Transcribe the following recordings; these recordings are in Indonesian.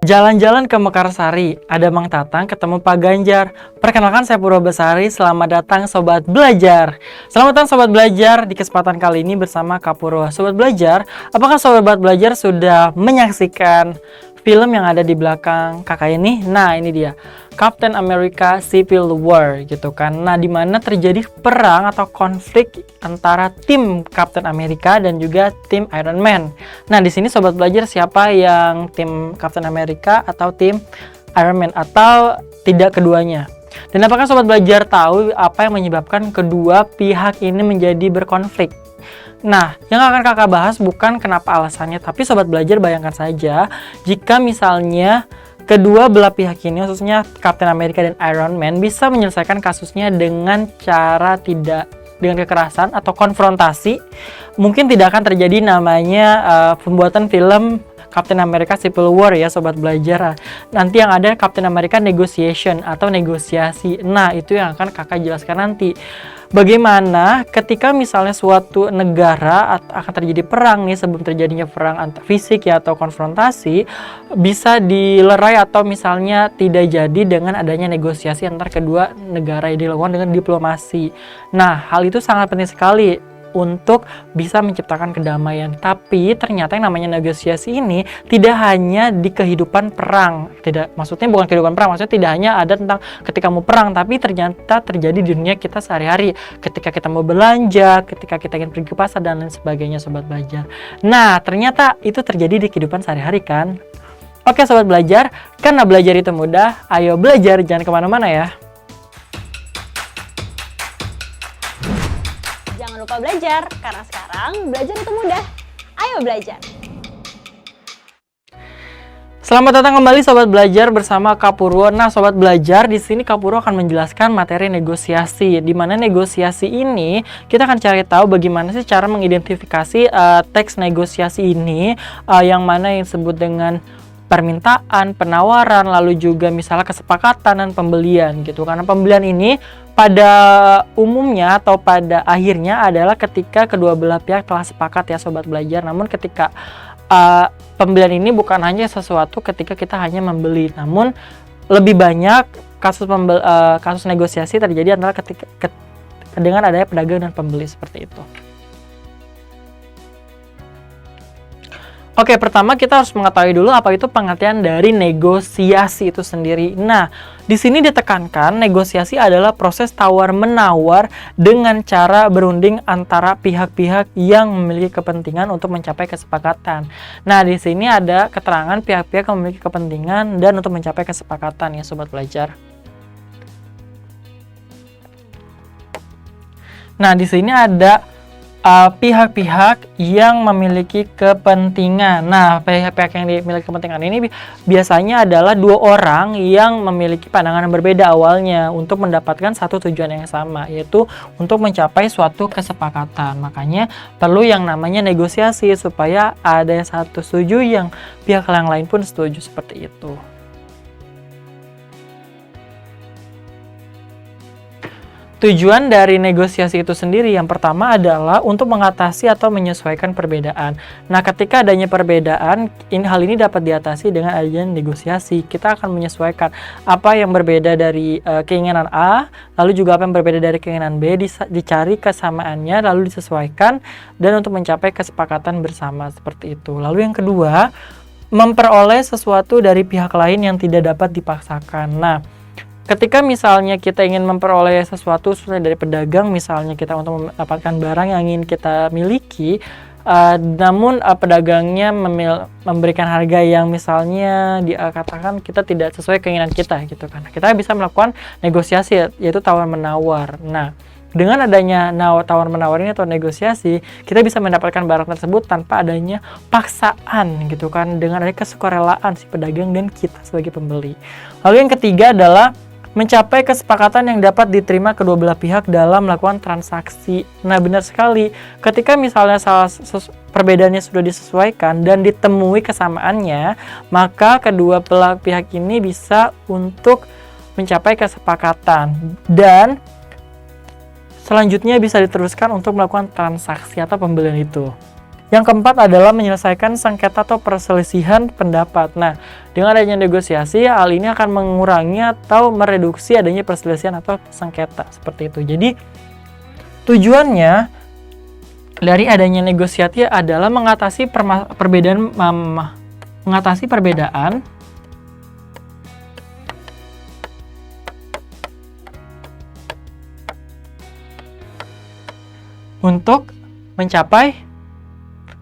Jalan-jalan ke Mekarsari, ada Mang Tatang ketemu Pak Ganjar. Perkenalkan saya Purwo Besari, selamat datang Sobat Belajar. Selamat datang Sobat Belajar, di kesempatan kali ini bersama Kak Purwo. Sobat Belajar, apakah Sobat Belajar sudah menyaksikan film yang ada di belakang kakak ini? Nah, ini dia, Captain America Civil War gitu kan. Nah, di mana terjadi perang atau konflik antara tim Captain America dan juga tim Iron Man. Nah, di sini Sobat Belajar, siapa yang tim Captain America atau tim Iron Man, atau tidak keduanya? Dan apakah Sobat Belajar tahu apa yang menyebabkan kedua pihak ini menjadi berkonflik? Nah, yang akan kakak bahas bukan kenapa alasannya, tapi Sobat Belajar bayangkan saja jika misalnya kedua belah pihak ini, khususnya Captain America dan Iron Man, bisa menyelesaikan kasusnya dengan cara tidak dengan kekerasan atau konfrontasi, mungkin tidak akan terjadi namanya pembuatan film Captain America Civil War ya Sobat Belajar. Nanti yang ada Captain America Negotiation atau negosiasi. Nah, itu yang akan kakak jelaskan nanti. Bagaimana ketika misalnya suatu negara akan terjadi perang nih, sebelum terjadinya perang fisik ya atau konfrontasi, bisa dilerai atau misalnya tidak jadi dengan adanya negosiasi antar kedua negara yang dilakukan dengan diplomasi. Nah, hal itu sangat penting sekali untuk bisa menciptakan kedamaian. Tapi ternyata yang namanya negosiasi ini tidak hanya di kehidupan perang. Tidak, maksudnya bukan kehidupan perang, maksudnya tidak hanya ada tentang ketika mau perang, tapi ternyata terjadi di dunia kita sehari-hari. Ketika kita mau belanja, ketika kita ingin pergi ke pasar dan lain sebagainya Sobat Belajar. Nah, ternyata itu terjadi di kehidupan sehari-hari kan? Oke Sobat Belajar, karena belajar itu mudah, ayo belajar, jangan kemana-mana ya. Jangan lupa belajar, karena sekarang belajar itu mudah. Ayo belajar! Selamat datang kembali Sobat Belajar bersama Kak Purwo. Nah, Sobat Belajar, di sini Kak Purwo akan menjelaskan materi negosiasi. Di mana negosiasi ini kita akan cari tahu bagaimana sih cara mengidentifikasi teks negosiasi ini, yang mana yang disebut dengan permintaan, penawaran, lalu juga misalnya kesepakatan dan pembelian gitu. Karena pembelian ini pada umumnya atau pada akhirnya adalah ketika kedua belah pihak telah sepakat ya Sobat Belajar. Namun ketika pembelian ini bukan hanya sesuatu ketika kita hanya membeli, namun lebih banyak kasus negosiasi terjadi antara ketika dengan adanya pedagang dan pembeli seperti itu. Oke, pertama kita harus mengetahui dulu apa itu pengertian dari negosiasi itu sendiri. Nah, di sini ditekankan negosiasi adalah proses tawar-menawar dengan cara berunding antara pihak-pihak yang memiliki kepentingan untuk mencapai kesepakatan. Nah, di sini ada keterangan pihak-pihak yang memiliki kepentingan dan untuk mencapai kesepakatan ya Sobat Belajar. Nah, di sini ada pihak-pihak yang memiliki kepentingan. Nah, pihak-pihak yang memiliki kepentingan ini biasanya adalah dua orang yang memiliki pandangan yang berbeda awalnya untuk mendapatkan satu tujuan yang sama, yaitu untuk mencapai suatu kesepakatan. Makanya perlu yang namanya negosiasi supaya ada yang satu setuju, yang pihak yang lain pun setuju seperti itu. Tujuan dari negosiasi itu sendiri yang pertama adalah untuk mengatasi atau menyesuaikan perbedaan. Nah, ketika adanya perbedaan, hal ini dapat diatasi dengan adanya negosiasi. Kita akan menyesuaikan apa yang berbeda dari keinginan A, lalu juga apa yang berbeda dari keinginan B, dicari kesamaannya, lalu disesuaikan, dan untuk mencapai kesepakatan bersama seperti itu. Lalu yang kedua, memperoleh sesuatu dari pihak lain yang tidak dapat dipaksakan. Nah, ketika misalnya kita ingin memperoleh sesuatu dari pedagang, misalnya kita untuk mendapatkan barang yang ingin kita miliki, namun pedagangnya memberikan harga yang misalnya dikatakan kita tidak sesuai keinginan kita gitu kan. Kita bisa melakukan negosiasi, yaitu tawar-menawar. Nah, dengan adanya tawar-menawar ini atau negosiasi, kita bisa mendapatkan barang tersebut tanpa adanya paksaan gitu kan, dengan adanya kesukarelaan si pedagang dan kita sebagai pembeli. Lalu yang ketiga adalah mencapai kesepakatan yang dapat diterima kedua belah pihak dalam melakukan transaksi. Nah, benar sekali. Ketika misalnya perbedaannya sudah disesuaikan dan ditemui kesamaannya, maka kedua belah pihak ini bisa untuk mencapai kesepakatan. Dan selanjutnya bisa diteruskan untuk melakukan transaksi atau pembelian itu. Yang keempat adalah menyelesaikan sengketa atau perselisihan pendapat. Nah, dengan adanya negosiasi, hal ini akan mengurangi atau mereduksi adanya perselisihan atau sengketa seperti itu. Jadi, tujuannya dari adanya negosiasi adalah mengatasi perbedaan untuk mencapai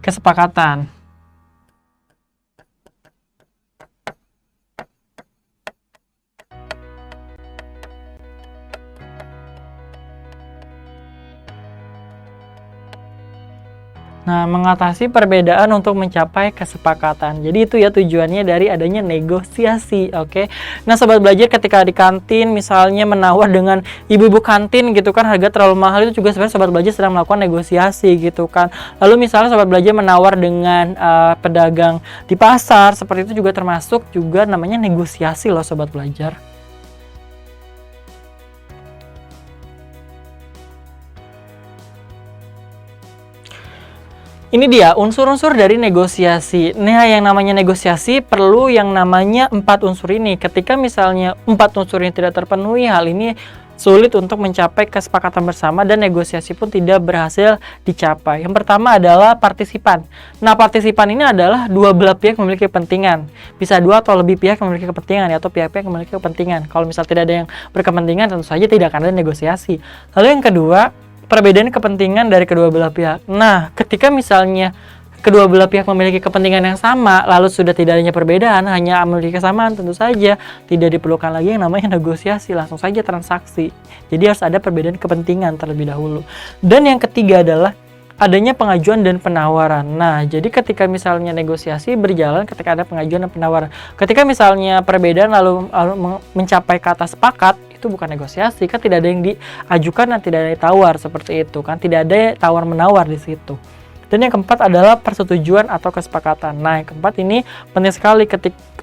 kesepakatan. Nah, mengatasi perbedaan untuk mencapai kesepakatan. Jadi itu ya tujuannya dari adanya negosiasi, oke. Nah, sobat belajar, ketika di kantin misalnya menawar dengan ibu-ibu kantin gitu kan, harga terlalu mahal, itu juga sebenarnya sobat belajar sedang melakukan negosiasi gitu kan. Lalu misalnya sobat belajar menawar dengan pedagang di pasar, seperti itu juga termasuk juga namanya negosiasi loh sobat belajar. Ini dia unsur-unsur dari negosiasi. Nah, yang namanya negosiasi perlu yang namanya 4 unsur ini. Ketika misalnya 4 unsur ini tidak terpenuhi, hal ini sulit untuk mencapai kesepakatan bersama dan negosiasi pun tidak berhasil dicapai. Yang pertama adalah partisipan. Nah, partisipan ini adalah dua belah pihak memiliki kepentingan. Bisa dua atau lebih pihak memiliki kepentingan, atau pihak-pihak memiliki kepentingan. Kalau misal tidak ada yang berkepentingan, tentu saja tidak akan ada negosiasi. Lalu yang kedua, perbedaan kepentingan dari kedua belah pihak. Nah, ketika misalnya kedua belah pihak memiliki kepentingan yang sama, lalu sudah tidak adanya perbedaan, hanya memiliki kesamaan, tentu saja tidak diperlukan lagi yang namanya negosiasi, langsung saja transaksi. Jadi harus ada perbedaan kepentingan terlebih dahulu. Dan yang ketiga adalah adanya pengajuan dan penawaran. Nah, jadi ketika misalnya negosiasi berjalan ketika ada pengajuan dan penawaran. Ketika misalnya perbedaan lalu mencapai kata sepakat, itu bukan negosiasi, kan tidak ada yang diajukan dan tidak ada yang ditawar seperti itu kan, tidak ada tawar-menawar di situ. Dan yang keempat adalah persetujuan atau kesepakatan. Nah, yang keempat ini penting sekali.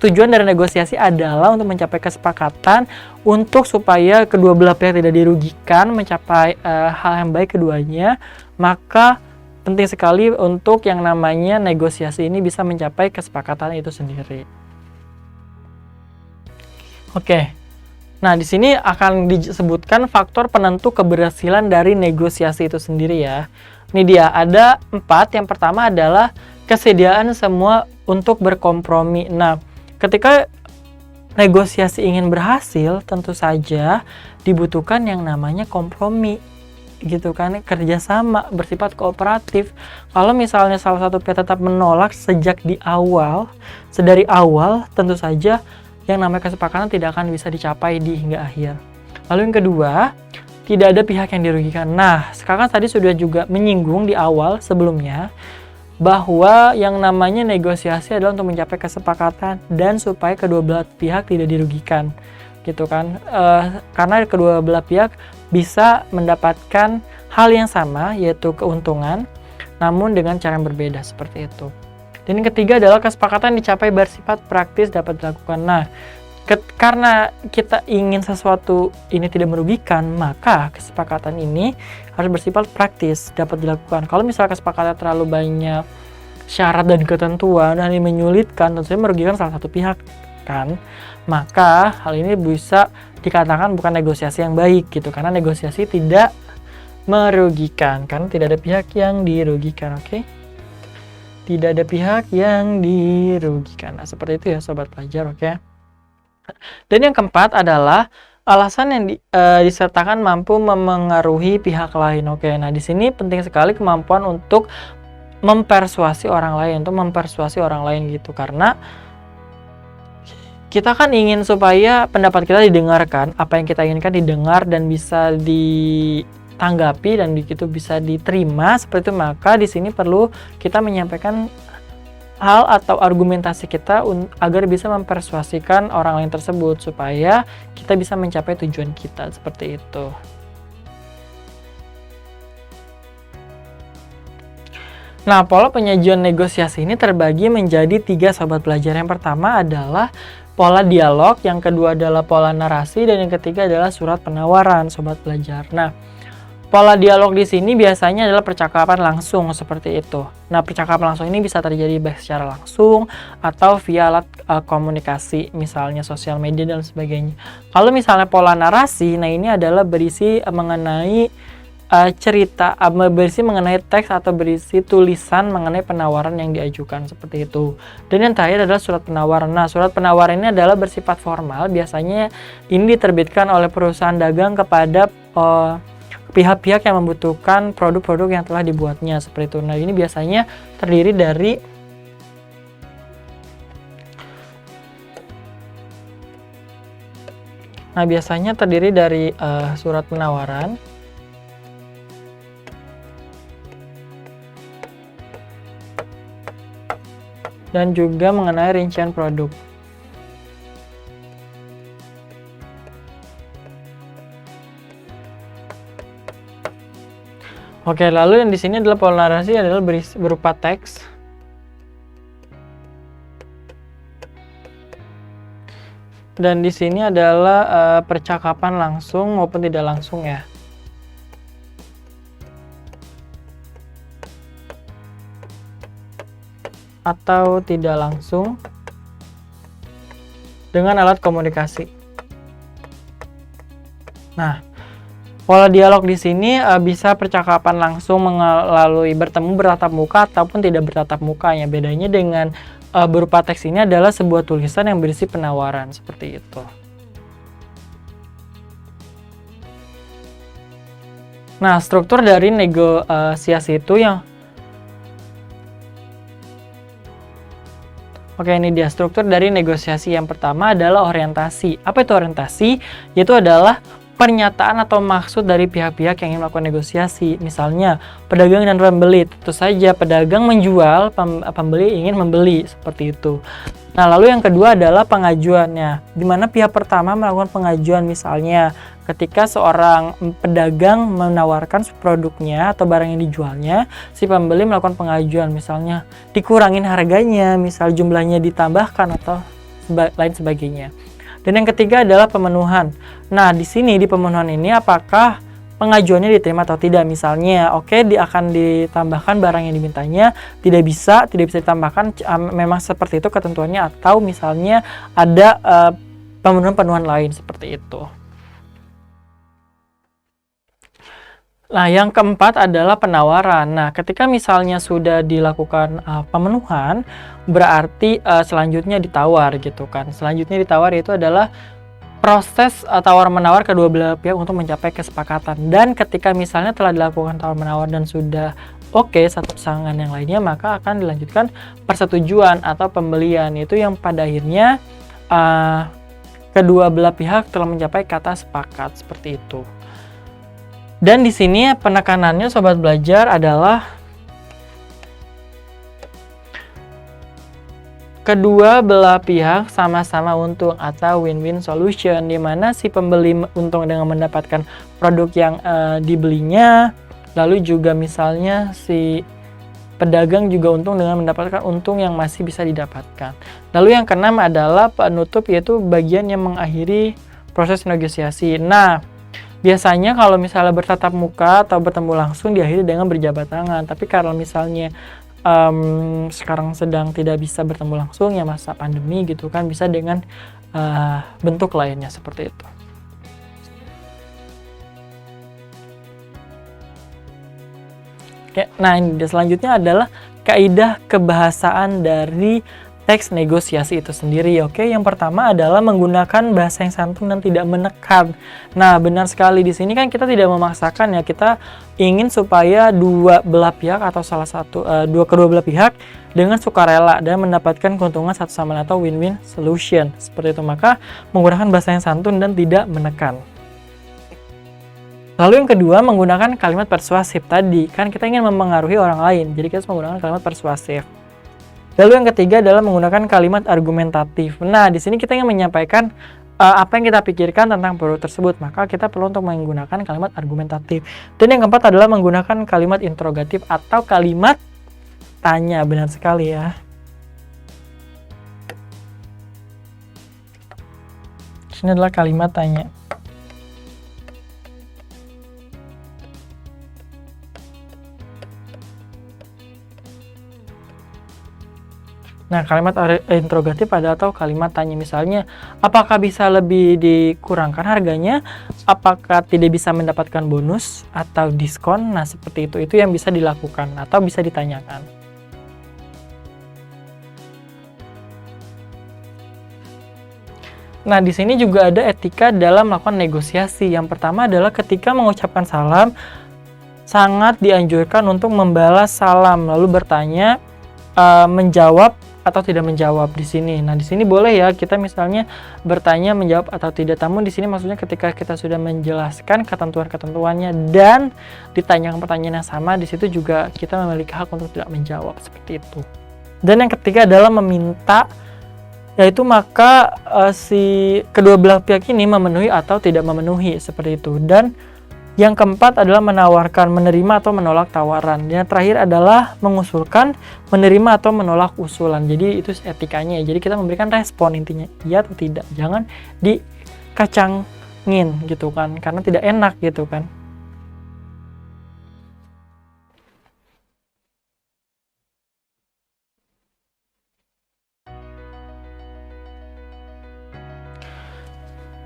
Tujuan dari negosiasi adalah untuk mencapai kesepakatan untuk supaya kedua belah pihak tidak dirugikan, mencapai hal yang baik keduanya. Maka penting sekali untuk yang namanya negosiasi ini bisa mencapai kesepakatan itu sendiri. Oke. Nah, di sini akan disebutkan faktor penentu keberhasilan dari negosiasi itu sendiri ya. Ini dia, ada 4. Yang pertama adalah kesediaan semua untuk berkompromi. Nah, ketika negosiasi ingin berhasil, tentu saja dibutuhkan yang namanya kompromi. Gitu kan, kerjasama, bersifat kooperatif. Kalau misalnya salah satu pihak tetap menolak sejak di awal, sedari awal, tentu saja yang namanya kesepakatan tidak akan bisa dicapai di hingga akhir. Lalu yang kedua, tidak ada pihak yang dirugikan. Nah, sekarang tadi sudah juga menyinggung di awal sebelumnya bahwa yang namanya negosiasi adalah untuk mencapai kesepakatan dan supaya kedua belah pihak tidak dirugikan, gitu kan? Karena kedua belah pihak bisa mendapatkan hal yang sama, yaitu keuntungan, namun dengan cara yang berbeda seperti itu. Dan yang ketiga adalah kesepakatan dicapai bersifat praktis dapat dilakukan. Nah, karena kita ingin sesuatu ini tidak merugikan, maka kesepakatan ini harus bersifat praktis dapat dilakukan. Kalau misalnya kesepakatan terlalu banyak syarat dan ketentuan dan ini menyulitkan, tentu saja merugikan salah satu pihak kan, maka hal ini bisa dikatakan bukan negosiasi yang baik gitu, karena negosiasi tidak merugikan karena tidak ada pihak yang dirugikan. Oke? Tidak ada pihak yang dirugikan. Nah, seperti itu ya sobat pelajar, oke? Dan yang keempat adalah alasan yang disertakan mampu memengaruhi pihak lain. Oke, nah di sini penting sekali kemampuan untuk mempersuasi orang lain, gitu, karena kita kan ingin supaya pendapat kita didengarkan, apa yang kita inginkan didengar dan bisa ditanggapi dan begitu bisa diterima seperti itu. Maka di sini perlu kita menyampaikan hal atau argumentasi kita agar bisa mempersuasikan orang lain tersebut supaya kita bisa mencapai tujuan kita seperti itu. Nah, pola penyajian negosiasi ini terbagi menjadi 3 sobat belajar. Yang pertama adalah pola dialog, yang kedua adalah pola narasi, dan yang ketiga adalah surat penawaran sobat belajar. Nah, Pola dialog di sini biasanya adalah percakapan langsung seperti itu. Nah, percakapan langsung ini bisa terjadi baik secara langsung atau via alat komunikasi, misalnya sosial media dan sebagainya. Kalau misalnya pola narasi, nah ini adalah berisi mengenai cerita, berisi mengenai teks atau berisi tulisan mengenai penawaran yang diajukan seperti itu. Dan yang terakhir adalah surat penawaran. Nah, surat penawaran ini adalah bersifat formal. Biasanya ini diterbitkan oleh perusahaan dagang kepada pihak-pihak yang membutuhkan produk-produk yang telah dibuatnya seperti itu. Nah, ini biasanya terdiri dari surat penawaran, dan juga mengenai rincian produk. Oke, lalu yang di sini adalah pola narasi adalah berupa teks. Dan di sini adalah percakapan langsung maupun tidak langsung ya. Atau tidak langsung dengan alat komunikasi. Nah, pola dialog di sini bisa percakapan langsung melalui bertemu bertatap muka ataupun tidak bertatap muka ya. Bedanya dengan berupa teks ini adalah sebuah tulisan yang berisi penawaran seperti itu. Nah, struktur dari negosiasi itu Oke, ini dia struktur dari negosiasi. Yang pertama adalah orientasi. Apa itu orientasi? Yaitu adalah pernyataan atau maksud dari pihak-pihak yang ingin melakukan negosiasi. Misalnya, pedagang dan pembeli. Tentu saja pedagang menjual, pembeli ingin membeli, seperti itu. Nah, lalu yang kedua adalah pengajuannya. Di mana pihak pertama melakukan pengajuan, misalnya ketika seorang pedagang menawarkan produknya atau barang yang dijualnya, si pembeli melakukan pengajuan, misalnya dikurangin harganya, misal jumlahnya ditambahkan atau lain sebagainya. Dan yang ketiga adalah pemenuhan. Nah, di sini di pemenuhan ini apakah pengajuannya diterima atau tidak. Misalnya, akan ditambahkan barang yang dimintanya, tidak bisa ditambahkan, memang seperti itu ketentuannya, atau misalnya ada pemenuhan lain seperti itu. Nah, yang keempat adalah penawaran. Nah, ketika misalnya sudah dilakukan pemenuhan, berarti selanjutnya ditawar gitu kan. Selanjutnya ditawar itu adalah proses tawar-menawar kedua belah pihak untuk mencapai kesepakatan. Dan ketika misalnya telah dilakukan tawar-menawar dan sudah satu pasangan yang lainnya, maka akan dilanjutkan persetujuan atau pembelian. Itu yang pada akhirnya kedua belah pihak telah mencapai kata sepakat seperti itu. Dan di sini penekanannya sobat belajar adalah kedua belah pihak sama-sama untung atau win-win solution, di mana si pembeli untung dengan mendapatkan produk yang dibelinya, lalu juga misalnya si pedagang juga untung dengan mendapatkan untung yang masih bisa didapatkan. Lalu yang keenam adalah penutup, yaitu bagian yang mengakhiri proses negosiasi. Nah, biasanya kalau misalnya bertatap muka atau bertemu langsung diakhiri dengan berjabat tangan. Tapi kalau misalnya sekarang sedang tidak bisa bertemu langsung ya, masa pandemi gitu kan, bisa dengan bentuk lainnya seperti itu. Oke, nah ini selanjutnya adalah kaidah kebahasaan dari teks negosiasi itu sendiri. Yang pertama adalah menggunakan bahasa yang santun dan tidak menekan. Nah, benar sekali, di sini kan kita tidak memaksakan ya, kita ingin supaya dua belah pihak atau kedua belah pihak dengan sukarela dan mendapatkan keuntungan satu sama lain atau win-win solution seperti itu. Maka menggunakan bahasa yang santun dan tidak menekan. Lalu yang kedua, menggunakan kalimat persuasif. Tadi kan kita ingin mempengaruhi orang lain, jadi kita harus menggunakan kalimat persuasif. Lalu yang ketiga adalah menggunakan kalimat argumentatif. Nah, di sini kita ingin menyampaikan apa yang kita pikirkan tentang produk tersebut, maka kita perlu untuk menggunakan kalimat argumentatif. Dan yang keempat adalah menggunakan kalimat interrogatif atau kalimat tanya. Benar sekali ya. Ini adalah kalimat tanya. Nah, kalimat interrogatif adalah atau kalimat tanya, misalnya, apakah bisa lebih dikurangkan harganya? Apakah tidak bisa mendapatkan bonus atau diskon? Nah, seperti itu. Itu yang bisa dilakukan atau bisa ditanyakan. Nah, di sini juga ada etika dalam melakukan negosiasi. Yang pertama adalah ketika mengucapkan salam, sangat dianjurkan untuk membalas salam, lalu bertanya, menjawab atau tidak menjawab di sini. Nah, di sini boleh ya kita misalnya bertanya, menjawab atau tidak. Namun di sini maksudnya ketika kita sudah menjelaskan ketentuan-ketentuannya dan ditanyakan pertanyaan yang sama, di situ juga kita memiliki hak untuk tidak menjawab seperti itu. Dan yang ketiga adalah meminta, yaitu maka si kedua belah pihak ini memenuhi atau tidak memenuhi seperti itu. Dan yang keempat adalah menawarkan, menerima atau menolak tawaran. Yang terakhir adalah mengusulkan, menerima atau menolak usulan. Jadi itu etikanya ya. Jadi kita memberikan respon intinya, iya atau tidak. Jangan dikacangin gitu kan, karena tidak enak gitu kan.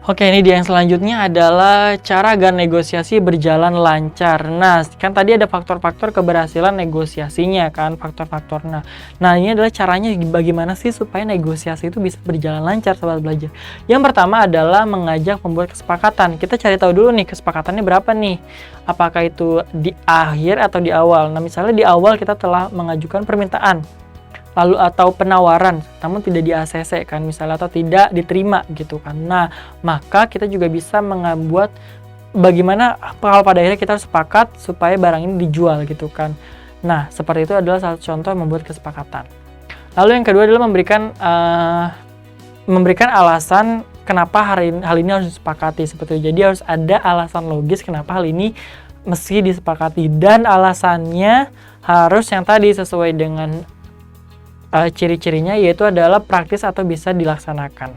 Oke, ini dia yang selanjutnya adalah cara agar negosiasi berjalan lancar. Nah, kan tadi ada faktor-faktor keberhasilan negosiasinya kan, faktor-faktornya. Nah, ini adalah caranya bagaimana sih supaya negosiasi itu bisa berjalan lancar, sobat belajar. Yang pertama adalah mengajak membuat kesepakatan. Kita cari tahu dulu nih kesepakatannya berapa nih. Apakah itu di akhir atau di awal? Nah, misalnya di awal kita telah mengajukan permintaan, lalu atau penawaran, namun tidak di ACC kan misalnya, atau tidak diterima gitu kan. Nah, maka kita juga bisa membuat bagaimana kalau pada akhirnya kita harus sepakat supaya barang ini dijual gitu kan. Nah, seperti itu adalah satu contoh membuat kesepakatan. Lalu yang kedua adalah memberikan alasan kenapa hal ini harus disepakati seperti itu. Jadi harus ada alasan logis kenapa hal ini mesti disepakati, dan alasannya harus yang tadi sesuai dengan ciri-cirinya, yaitu adalah praktis atau bisa dilaksanakan.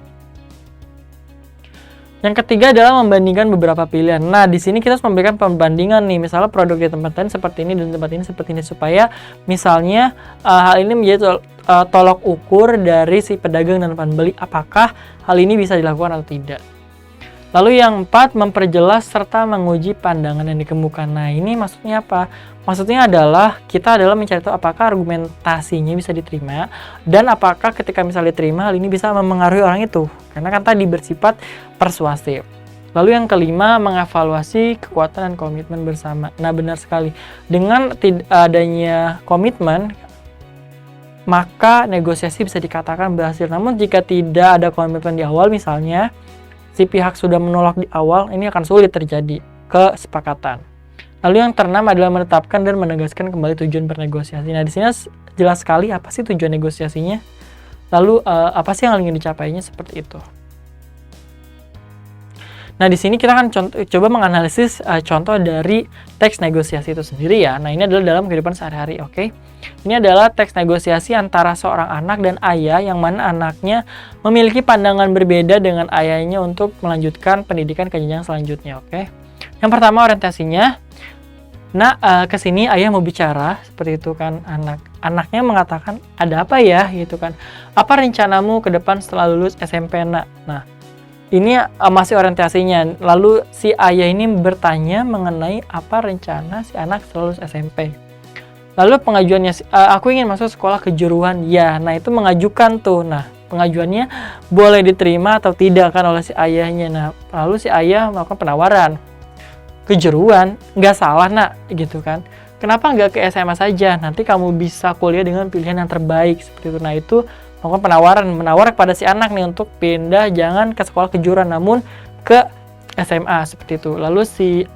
Yang ketiga adalah membandingkan beberapa pilihan. Nah, di sini kita harus memberikan perbandingan nih, misalnya produk di tempat lain seperti ini dan tempat ini seperti ini, supaya misalnya hal ini menjadi tolok ukur dari si pedagang dan pembeli, apakah hal ini bisa dilakukan atau tidak. Lalu yang keempat, memperjelas serta menguji pandangan yang dikemukakan. Nah, ini maksudnya apa? Maksudnya adalah kita mencari tahu apakah argumentasinya bisa diterima, dan apakah ketika misalnya diterima hal ini bisa mempengaruhi orang itu. Karena kan tadi bersifat persuasif. Lalu yang kelima, mengevaluasi kekuatan dan komitmen bersama. Nah, benar sekali. Dengan tidak adanya komitmen, maka negosiasi bisa dikatakan berhasil. Namun jika tidak ada komitmen di awal, misalnya si pihak sudah menolak di awal, ini akan sulit terjadi kesepakatan. Lalu yang keenam adalah menetapkan dan menegaskan kembali tujuan bernegosiasi. Nah, di sini jelas sekali apa sih tujuan negosiasinya. Lalu apa sih yang ingin dicapainya, seperti itu. Nah, di sini kita akan coba menganalisis contoh dari teks negosiasi itu sendiri ya. Nah, ini adalah dalam kehidupan sehari-hari, oke? Ini adalah teks negosiasi antara seorang anak dan ayah, yang mana anaknya memiliki pandangan berbeda dengan ayahnya untuk melanjutkan pendidikan ke jenjang selanjutnya, oke? Yang pertama, orientasinya. Nah, kesini ayah mau bicara, seperti itu kan anaknya mengatakan, ada apa ya, gitu kan? Apa rencanamu ke depan setelah lulus SMP, nak? Nah, ini masih orientasinya. Lalu si ayah ini bertanya mengenai apa rencana si anak setelah lulus SMP. Lalu pengajuannya, aku ingin masuk sekolah kejuruan. Ya, nah itu mengajukan tuh. Nah, pengajuannya boleh diterima atau tidak kan oleh si ayahnya. Nah, lalu si ayah melakukan penawaran. Kejuruan, nggak salah nak, gitu kan. Kenapa nggak ke SMA saja? Nanti kamu bisa kuliah dengan pilihan yang terbaik, seperti itu. Nah, itu melakukan menawar kepada si anak nih untuk pindah jangan ke sekolah kejuruan, namun ke SMA, seperti itu. Lalu si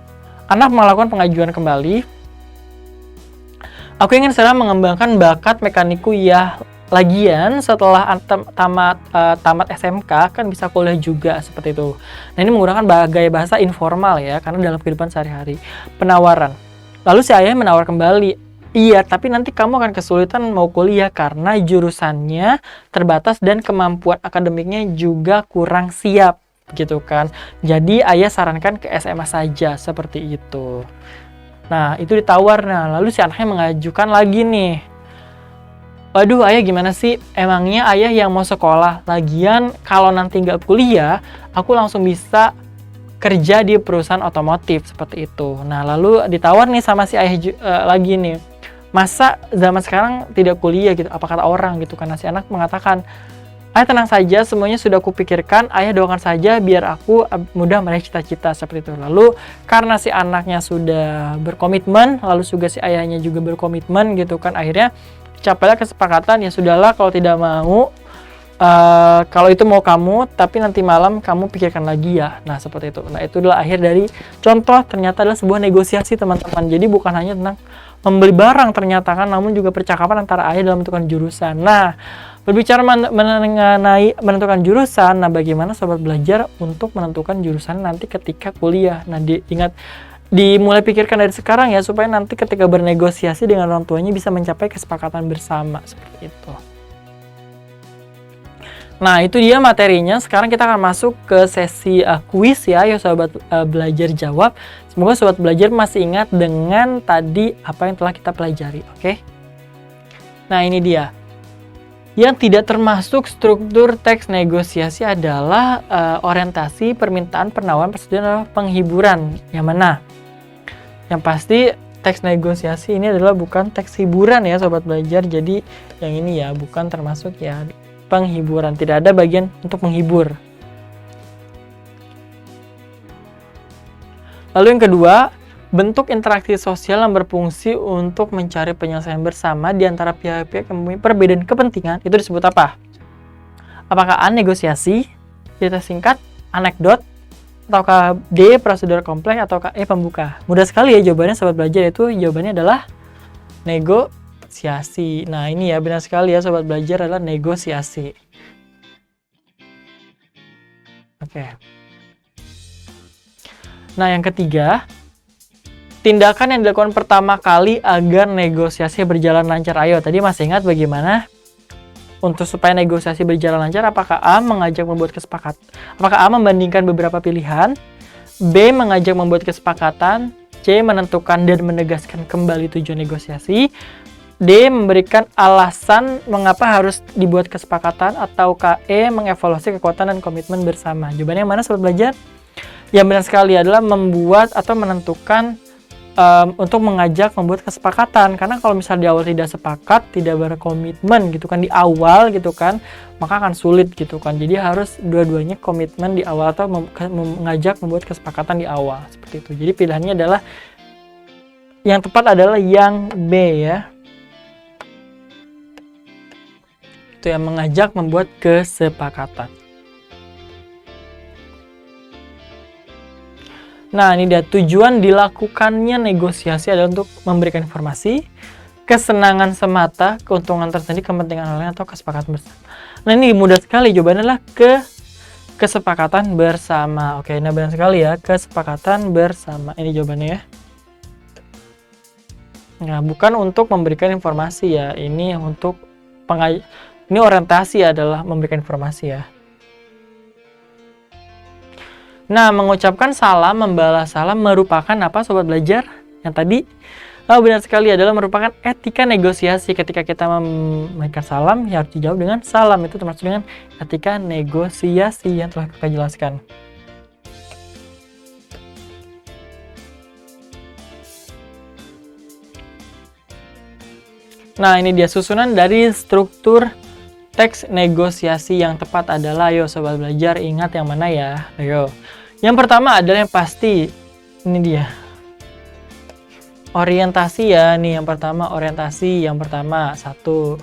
anak melakukan pengajuan kembali. Aku ingin segera mengembangkan bakat mekaniku ya. Lagian setelah tamat SMK kan bisa kuliah juga, seperti itu. Nah, ini menggunakan gaya bahasa informal ya, karena dalam kehidupan sehari-hari. Penawaran. Lalu si ayah menawar kembali. Iya, tapi nanti kamu akan kesulitan mau kuliah karena jurusannya terbatas dan kemampuan akademiknya juga kurang siap, gitu kan. Jadi ayah sarankan ke SMA saja, seperti itu. Nah, itu ditawar. Nah, lalu si anaknya mengajukan lagi nih. Waduh, ayah gimana sih? Emangnya ayah yang mau sekolah? Lagian kalau nanti nggak kuliah, aku langsung bisa kerja di perusahaan otomotif seperti itu. Nah, lalu ditawar nih sama si ayah lagi nih. Masa zaman sekarang tidak kuliah gitu? Apa kata orang gitu? Karena si anak mengatakan, ayah tenang saja, semuanya sudah kupikirkan. Ayah doakan saja biar aku mudah meraih cita-cita seperti itu. Lalu karena si anaknya sudah berkomitmen, lalu juga si ayahnya juga berkomitmen gitu kan. Akhirnya capailah kesepakatan, ya sudahlah kalau tidak mau. Kalau itu mau kamu, tapi nanti malam kamu pikirkan lagi ya. Nah, seperti itu. Nah, itu adalah akhir dari contoh, ternyata adalah sebuah negosiasi, teman-teman. Jadi bukan hanya tentang membeli barang ternyata kan, namun juga percakapan antara ayah dalam menentukan jurusan. Nah, berbicara mengenai menentukan jurusan, nah bagaimana sobat belajar untuk menentukan jurusan nanti ketika kuliah. Nah, ingat, dimulai pikirkan dari sekarang ya, supaya nanti ketika bernegosiasi dengan orang tuanya bisa mencapai kesepakatan bersama, seperti itu. Nah, itu dia materinya. Sekarang kita akan masuk ke sesi kuis ya, ayo sobat belajar jawab. Semoga sobat belajar masih ingat dengan tadi apa yang telah kita pelajari, oke? Nah, ini dia. Yang tidak termasuk struktur teks negosiasi adalah orientasi, permintaan, penawaran, persetujuan, penghiburan. Yang mana? Yang pasti teks negosiasi ini adalah bukan teks hiburan ya sobat belajar. Jadi yang ini ya bukan termasuk ya penghiburan, tidak ada bagian untuk menghibur. Lalu yang kedua, bentuk interaksi sosial yang berfungsi untuk mencari penyelesaian bersama di antara pihak-pihak yang mempunyai perbedaan kepentingan, itu disebut apa? Apakah A, negosiasi, cerita singkat, anekdot, ataukah D, prosedur kompleks, ataukah E, pembuka? Mudah sekali ya jawabannya sobat belajar, itu jawabannya adalah negosiasi. Nah, ini ya benar sekali ya sobat belajar, adalah negosiasi. Oke. Nah, yang ketiga, tindakan yang dilakukan pertama kali agar negosiasi berjalan lancar. Ayo, tadi masih ingat bagaimana untuk supaya negosiasi berjalan lancar? Apakah A, mengajak membuat kesepakatan? Apakah A, membandingkan beberapa pilihan? B, mengajak membuat kesepakatan? C, menentukan dan menegaskan kembali tujuan negosiasi? D, memberikan alasan mengapa harus dibuat kesepakatan? Atau E, mengevaluasi kekuatan dan komitmen bersama? Jawabannya yang mana sobat belajar? Yang benar sekali adalah membuat atau menentukan untuk mengajak membuat kesepakatan. Karena kalau misalnya di awal tidak sepakat, tidak berkomitmen gitu kan di awal gitu kan, maka akan sulit gitu kan. Jadi harus dua-duanya komitmen di awal atau mengajak membuat kesepakatan di awal, seperti itu. Jadi pilihannya adalah yang tepat adalah yang B ya. Itu yang mengajak membuat kesepakatan. Nah, ini dia tujuan dilakukannya negosiasi adalah untuk memberikan informasi, kesenangan semata, keuntungan tersendiri, kepentingan lain atau kesepakatan bersama. Nah, ini mudah sekali jawabannya adalah kesepakatan bersama. Oke, nah benar sekali ya, kesepakatan bersama. Ini jawabannya ya. Nah, bukan untuk memberikan informasi ya, ini untuk ini orientasi adalah memberikan informasi ya. Nah, mengucapkan salam, membalas salam merupakan apa sobat belajar? Yang tadi benar sekali adalah merupakan etika negosiasi. Ketika kita memberikan salam, ya harus dijawab dengan salam. Itu termasuk dengan etika negosiasi yang telah kita jelaskan. Nah, ini dia susunan dari struktur teks negosiasi yang tepat adalah, ayo sobat belajar ingat yang mana ya? Ayo. Yang pertama adalah yang pasti, ini dia. Orientasi ya, nih yang pertama orientasi, yang pertama satu.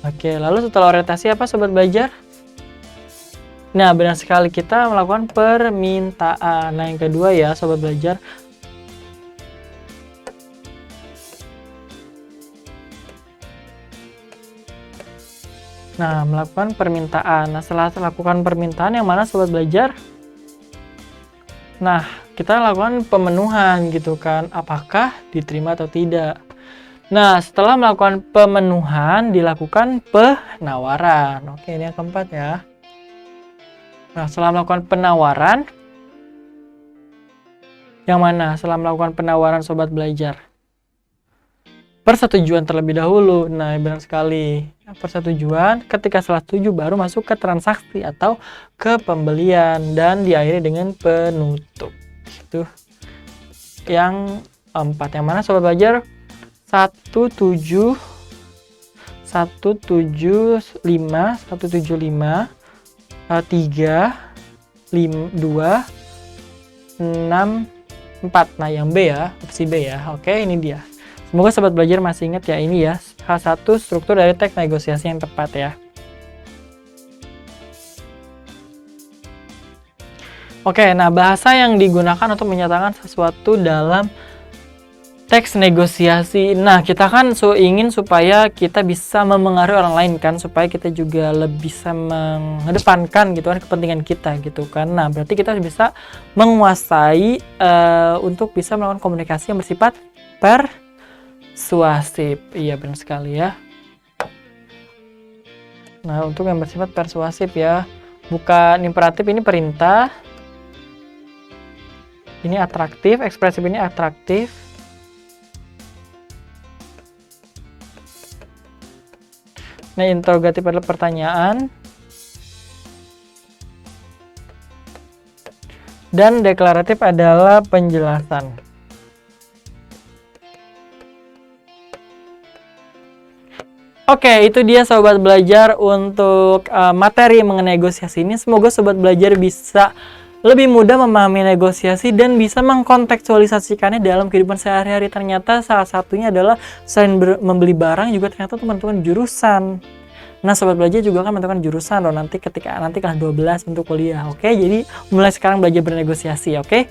Oke, lalu setelah orientasi apa sobat belajar? Nah, benar sekali kita melakukan permintaan. Nah, yang kedua ya sobat belajar. Nah, melakukan permintaan. Nah, setelah melakukan permintaan yang mana sobat belajar? Nah, kita lakukan pemenuhan gitu kan, apakah diterima atau tidak. Nah, setelah melakukan pemenuhan dilakukan penawaran. Oke, ini yang keempat ya. Nah, setelah melakukan penawaran, yang mana setelah melakukan penawaran sobat belajar? persetujuan terlebih dahulu. Nah, benar sekali. Persetujuan, ketika setelah setuju baru masuk ke transaksi atau ke pembelian dan diakhiri dengan penutup. Itu yang 4. Yang mana sobat belajar? 175, 175, 3, 2, 6, 4. Nah, yang B ya, opsi B ya. Oke, ini dia. Semoga sobat belajar masih ingat ya, ini ya. H1 struktur dari teks negosiasi yang tepat ya. Oke, nah bahasa yang digunakan untuk menyatakan sesuatu dalam teks negosiasi. Nah, kita kan ingin supaya kita bisa memengaruhi orang lain kan, supaya kita juga lebih bisa mengedepankan gitu kan kepentingan kita gitu kan. Nah, berarti kita bisa menguasai untuk bisa melakukan komunikasi yang bersifat persuasif. Iya, benar sekali ya. Nah, untuk yang bersifat persuasif ya, bukan imperatif, ini perintah. Ini atraktif, ekspresif ini atraktif. Nah, interrogatif adalah pertanyaan. Dan deklaratif adalah penjelasan. Oke, itu dia sobat belajar untuk materi mengenai negosiasi ini. Semoga sobat belajar bisa lebih mudah memahami negosiasi dan bisa mengkontekstualisasikannya dalam kehidupan sehari-hari. Ternyata salah satunya adalah selain membeli barang juga ternyata teman-teman jurusan. Nah, sobat belajar juga kan menentukan jurusan loh nanti kelas 12 untuk kuliah. Oke, jadi mulai sekarang belajar bernegosiasi, oke?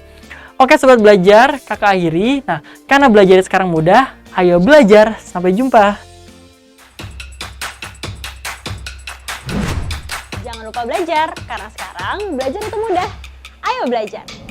Oke, sobat belajar, kakak akhiri. Nah, karena belajar sekarang mudah, ayo belajar. Sampai jumpa. Jangan lupa belajar, karena sekarang belajar itu mudah. Ayo belajar!